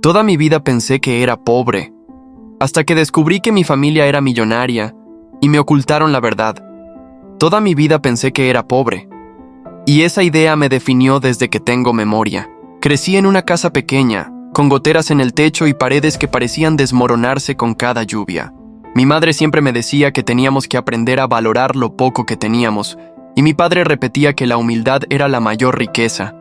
Toda mi vida pensé que era pobre, hasta que descubrí que mi familia era millonaria y me ocultaron la verdad. Toda mi vida pensé que era pobre, y esa idea me definió desde que tengo memoria. Crecí en una casa pequeña, con goteras en el techo y paredes que parecían desmoronarse con cada lluvia. Mi madre siempre me decía que teníamos que aprender a valorar lo poco que teníamos, y mi padre repetía que la humildad era la mayor riqueza.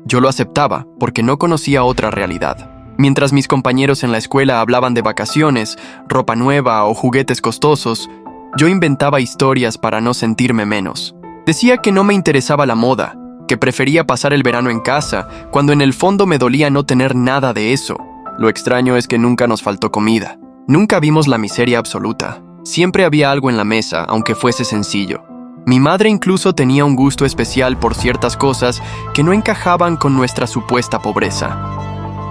Yo lo aceptaba porque no conocía otra realidad. Mientras mis compañeros en la escuela hablaban de vacaciones, ropa nueva o juguetes costosos, yo inventaba historias para no sentirme menos. Decía que no me interesaba la moda, que prefería pasar el verano en casa, cuando en el fondo me dolía no tener nada de eso. Lo extraño es que nunca nos faltó comida. Nunca vimos la miseria absoluta. Siempre había algo en la mesa, aunque fuese sencillo. Mi madre incluso tenía un gusto especial por ciertas cosas que no encajaban con nuestra supuesta pobreza.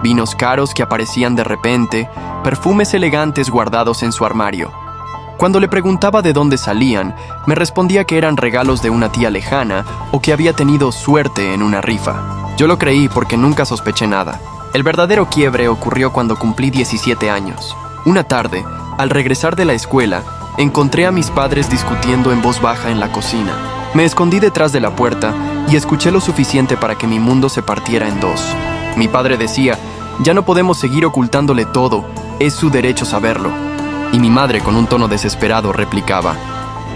Vinos caros que aparecían de repente, perfumes elegantes guardados en su armario. Cuando le preguntaba de dónde salían, me respondía que eran regalos de una tía lejana o que había tenido suerte en una rifa. Yo lo creí porque nunca sospeché nada. El verdadero quiebre ocurrió cuando cumplí 17 años. Una tarde, al regresar de la escuela, encontré a mis padres discutiendo en voz baja en la cocina. Me escondí detrás de la puerta y escuché lo suficiente para que mi mundo se partiera en dos. Mi padre decía: «Ya no podemos seguir ocultándole todo, es su derecho saberlo». Y mi madre, con un tono desesperado, replicaba: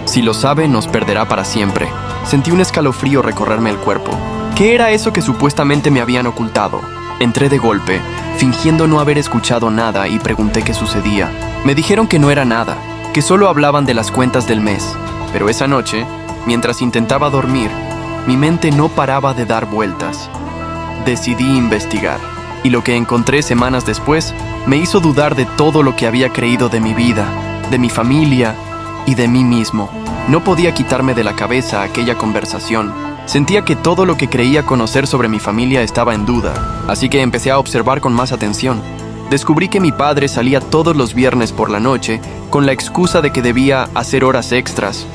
«Si lo sabe, nos perderá para siempre». Sentí un escalofrío recorrerme el cuerpo. ¿Qué era eso que supuestamente me habían ocultado? Entré de golpe, fingiendo no haber escuchado nada, y pregunté qué sucedía. Me dijeron que no era nada, que solo hablaban de las cuentas del mes. Pero esa noche, mientras intentaba dormir, mi mente no paraba de dar vueltas. Decidí investigar, y lo que encontré semanas después me hizo dudar de todo lo que había creído de mi vida, de mi familia y de mí mismo. No podía quitarme de la cabeza aquella conversación. Sentía que todo lo que creía conocer sobre mi familia estaba en duda, así que empecé a observar con más atención. Descubrí que mi padre salía todos los viernes por la noche con la excusa de que debía hacer horas extras,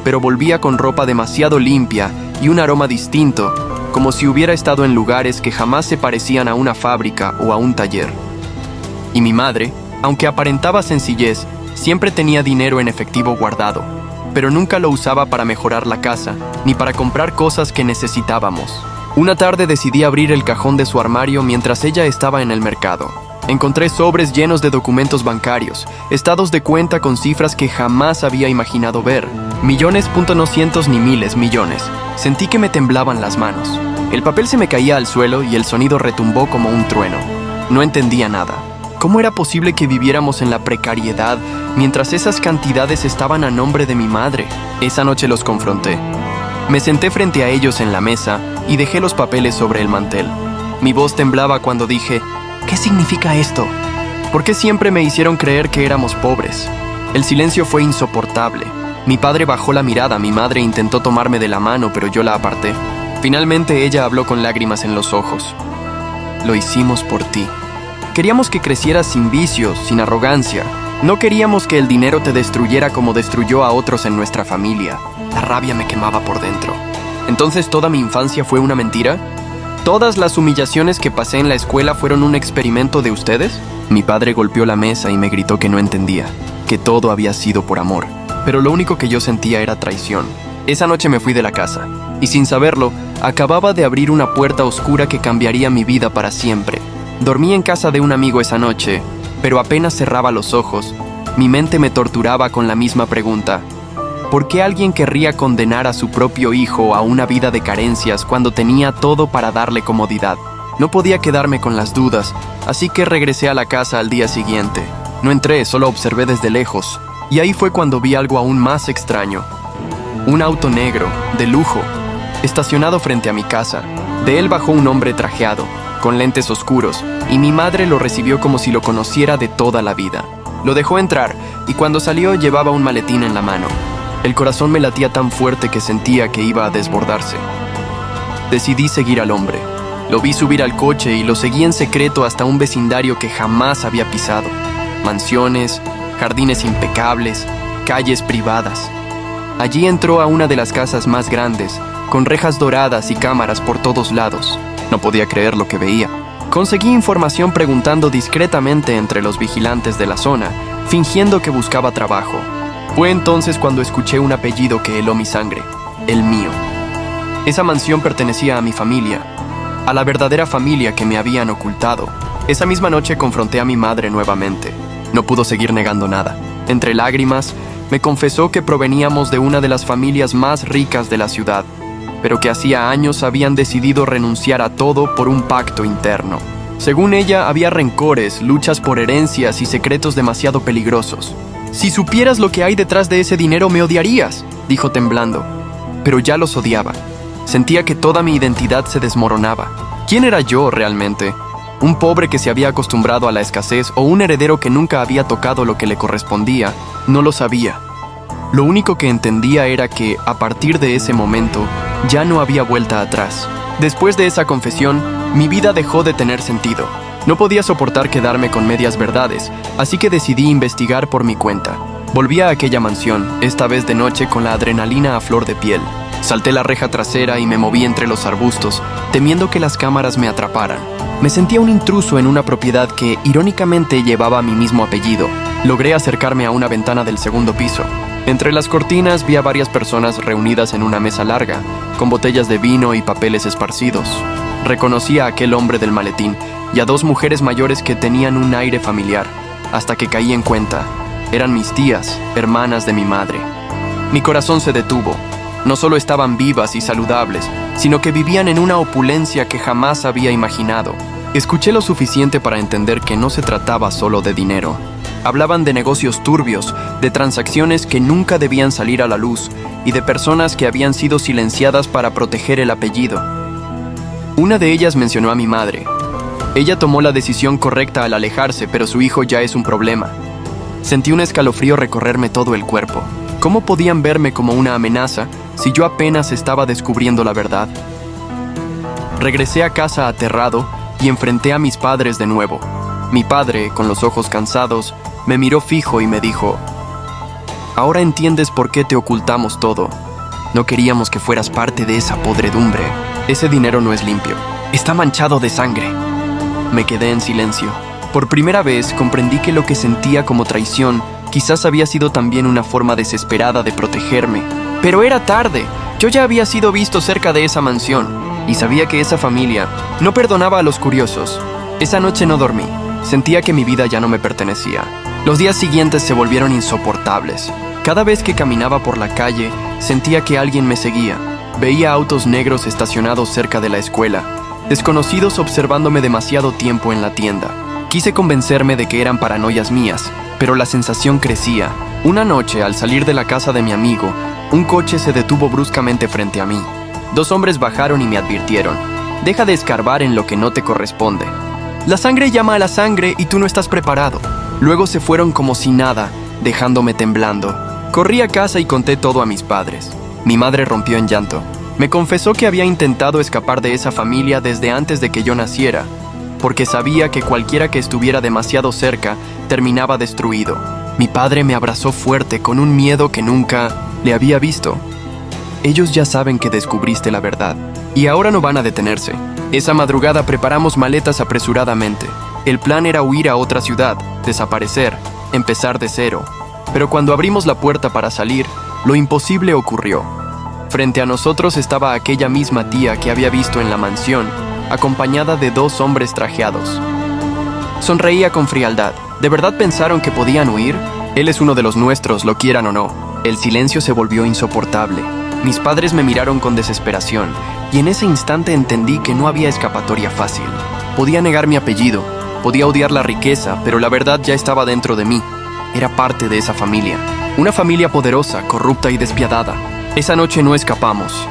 pero volvía con ropa demasiado limpia y un aroma distinto, como si hubiera estado en lugares que jamás se parecían a una fábrica o a un taller. Y mi madre, aunque aparentaba sencillez, siempre tenía dinero en efectivo guardado, pero nunca lo usaba para mejorar la casa, ni para comprar cosas que necesitábamos. Una tarde decidí abrir el cajón de su armario mientras ella estaba en el mercado. Encontré sobres llenos de documentos bancarios, estados de cuenta con cifras que jamás había imaginado ver. Millones, no cientos ni miles, millones. Sentí que me temblaban las manos. El papel se me caía al suelo y el sonido retumbó como un trueno. No entendía nada. ¿Cómo era posible que viviéramos en la precariedad mientras esas cantidades estaban a nombre de mi madre? Esa noche los confronté. Me senté frente a ellos en la mesa y dejé los papeles sobre el mantel. Mi voz temblaba cuando dije: «¿Qué significa esto? ¿Por qué siempre me hicieron creer que éramos pobres?». El silencio fue insoportable. Mi padre bajó la mirada, mi madre intentó tomarme de la mano, pero yo la aparté. Finalmente ella habló con lágrimas en los ojos. «Lo hicimos por ti. Queríamos que crecieras sin vicios, sin arrogancia. No queríamos que el dinero te destruyera como destruyó a otros en nuestra familia». La rabia me quemaba por dentro. ¿Entonces toda mi infancia fue una mentira? ¿Todas las humillaciones que pasé en la escuela fueron un experimento de ustedes? Mi padre golpeó la mesa y me gritó que no entendía, que todo había sido por amor. Pero lo único que yo sentía era traición. Esa noche me fui de la casa, y sin saberlo, acababa de abrir una puerta oscura que cambiaría mi vida para siempre. Dormí en casa de un amigo esa noche, pero apenas cerraba los ojos, mi mente me torturaba con la misma pregunta: ¿por qué alguien querría condenar a su propio hijo a una vida de carencias cuando tenía todo para darle comodidad? No podía quedarme con las dudas, así que regresé a la casa al día siguiente. No entré, solo observé desde lejos, y ahí fue cuando vi algo aún más extraño. Un auto negro, de lujo, estacionado frente a mi casa. De él bajó un hombre trajeado, con lentes oscuros, y mi madre lo recibió como si lo conociera de toda la vida. Lo dejó entrar, y cuando salió llevaba un maletín en la mano. El corazón me latía tan fuerte que sentía que iba a desbordarse. Decidí seguir al hombre. Lo vi subir al coche y lo seguí en secreto hasta un vecindario que jamás había pisado. Mansiones, jardines impecables, calles privadas. Allí entró a una de las casas más grandes, con rejas doradas y cámaras por todos lados. No podía creer lo que veía. Conseguí información preguntando discretamente entre los vigilantes de la zona, fingiendo que buscaba trabajo. Fue entonces cuando escuché un apellido que heló mi sangre, el mío. Esa mansión pertenecía a mi familia, a la verdadera familia que me habían ocultado. Esa misma noche confronté a mi madre nuevamente. No pudo seguir negando nada. Entre lágrimas, me confesó que proveníamos de una de las familias más ricas de la ciudad, pero que hacía años habían decidido renunciar a todo por un pacto interno. Según ella, había rencores, luchas por herencias y secretos demasiado peligrosos. «Si supieras lo que hay detrás de ese dinero, me odiarías», dijo temblando. Pero ya los odiaba. Sentía que toda mi identidad se desmoronaba. ¿Quién era yo realmente? ¿Un pobre que se había acostumbrado a la escasez o un heredero que nunca había tocado lo que le correspondía? No lo sabía. Lo único que entendía era que, a partir de ese momento, ya no había vuelta atrás. Después de esa confesión, mi vida dejó de tener sentido. No podía soportar quedarme con medias verdades, así que decidí investigar por mi cuenta. Volví a aquella mansión, esta vez de noche con la adrenalina a flor de piel. Salté la reja trasera y me moví entre los arbustos, temiendo que las cámaras me atraparan. Me sentía un intruso en una propiedad que, irónicamente, llevaba mi mismo apellido. Logré acercarme a una ventana del segundo piso. Entre las cortinas vi a varias personas reunidas en una mesa larga, con botellas de vino y papeles esparcidos. Reconocí a aquel hombre del maletín y a dos mujeres mayores que tenían un aire familiar, hasta que caí en cuenta. Eran mis tías, hermanas de mi madre. Mi corazón se detuvo. No solo estaban vivas y saludables, sino que vivían en una opulencia que jamás había imaginado. Escuché lo suficiente para entender que no se trataba solo de dinero. Hablaban de negocios turbios, de transacciones que nunca debían salir a la luz y de personas que habían sido silenciadas para proteger el apellido. Una de ellas mencionó a mi madre. Ella tomó la decisión correcta al alejarse, pero su hijo ya es un problema. Sentí un escalofrío recorrerme todo el cuerpo. ¿Cómo podían verme como una amenaza si yo apenas estaba descubriendo la verdad? Regresé a casa aterrado y enfrenté a mis padres de nuevo. Mi padre, con los ojos cansados, me miró fijo y me dijo: «Ahora entiendes por qué te ocultamos todo. No queríamos que fueras parte de esa podredumbre. Ese dinero no es limpio. Está manchado de sangre». Me quedé en silencio. Por primera vez comprendí que lo que sentía como traición quizás había sido también una forma desesperada de protegerme. Pero era tarde. Yo ya había sido visto cerca de esa mansión y sabía que esa familia no perdonaba a los curiosos. Esa noche no dormí. Sentía que mi vida ya no me pertenecía. Los días siguientes se volvieron insoportables. Cada vez que caminaba por la calle, sentía que alguien me seguía. Veía autos negros estacionados cerca de la escuela, desconocidos observándome demasiado tiempo en la tienda. Quise convencerme de que eran paranoias mías, pero la sensación crecía. Una noche, al salir de la casa de mi amigo, un coche se detuvo bruscamente frente a mí. Dos hombres bajaron y me advirtieron: «Deja de escarbar en lo que no te corresponde. La sangre llama a la sangre y tú no estás preparado». Luego se fueron como si nada, dejándome temblando. Corrí a casa y conté todo a mis padres. Mi madre rompió en llanto. Me confesó que había intentado escapar de esa familia desde antes de que yo naciera, porque sabía que cualquiera que estuviera demasiado cerca terminaba destruido. Mi padre me abrazó fuerte con un miedo que nunca le había visto. «Ellos ya saben que descubriste la verdad, y ahora no van a detenerse». Esa madrugada preparamos maletas apresuradamente. El plan era huir a otra ciudad, desaparecer, empezar de cero. Pero cuando abrimos la puerta para salir, lo imposible ocurrió. Frente a nosotros estaba aquella misma tía que había visto en la mansión, acompañada de dos hombres trajeados. Sonreía con frialdad. ¿De verdad pensaron que podían huir? Él es uno de los nuestros, lo quieran o no. El silencio se volvió insoportable. Mis padres me miraron con desesperación, y en ese instante entendí que no había escapatoria fácil. Podía negar mi apellido, podía odiar la riqueza, pero la verdad ya estaba dentro de mí. Era parte de esa familia. Una familia poderosa, corrupta y despiadada. Esa noche no escapamos.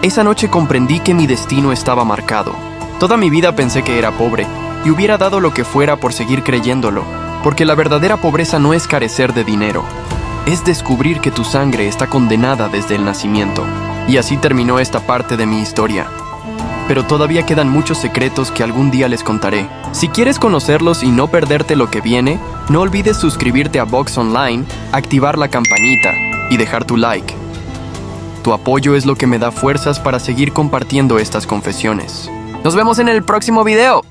Esa noche comprendí que mi destino estaba marcado. Toda mi vida pensé que era pobre, y hubiera dado lo que fuera por seguir creyéndolo, porque la verdadera pobreza no es carecer de dinero. Es descubrir que tu sangre está condenada desde el nacimiento. Y así terminó esta parte de mi historia. Pero todavía quedan muchos secretos que algún día les contaré. Si quieres conocerlos y no perderte lo que viene, no olvides suscribirte a Vox Online, activar la campanita y dejar tu like. Tu apoyo es lo que me da fuerzas para seguir compartiendo estas confesiones. ¡Nos vemos en el próximo video!